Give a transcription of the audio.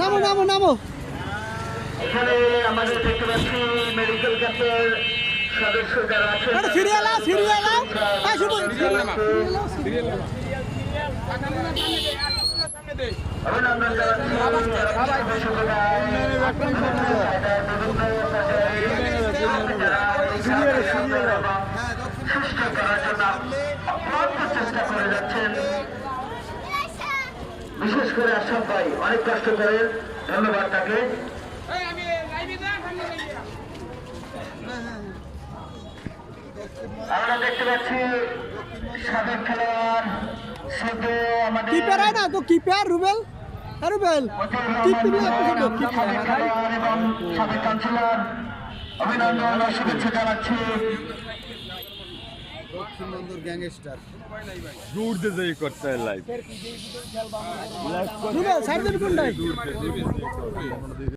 নামো নামো নামো। এখানে আমাদের দেখতে পাচ্ছি মেডিকেল ক্যাম্পের সদস্য যারা আছেন সিরিয়াল সিরিয়াল অভিনন্দন জানাচ্ছি সুস্থ করার জন্য অক্লান্ত চেষ্টা করে যাচ্ছেন। বিশেষ করে আশরাফ ভাই অনেক কষ্ট করেন, ধন্যবাদ তাকে। আমরা দেখতে পাচ্ছি সাবেক খেলোয়াড় শুধু আমাদের কিপার না তো কিপার রুবেল রুবেল সাবেক খেলোয়াড় এবং সাবেক কাউন্সিলর অভিনন্দন ও শুভেচ্ছা জানাচ্ছি। দক্ষিণবঙ্গের গ্যাংস্টার দূর দিয়ে যাই করতে লাইভ রুবেল সাইড কোনটাই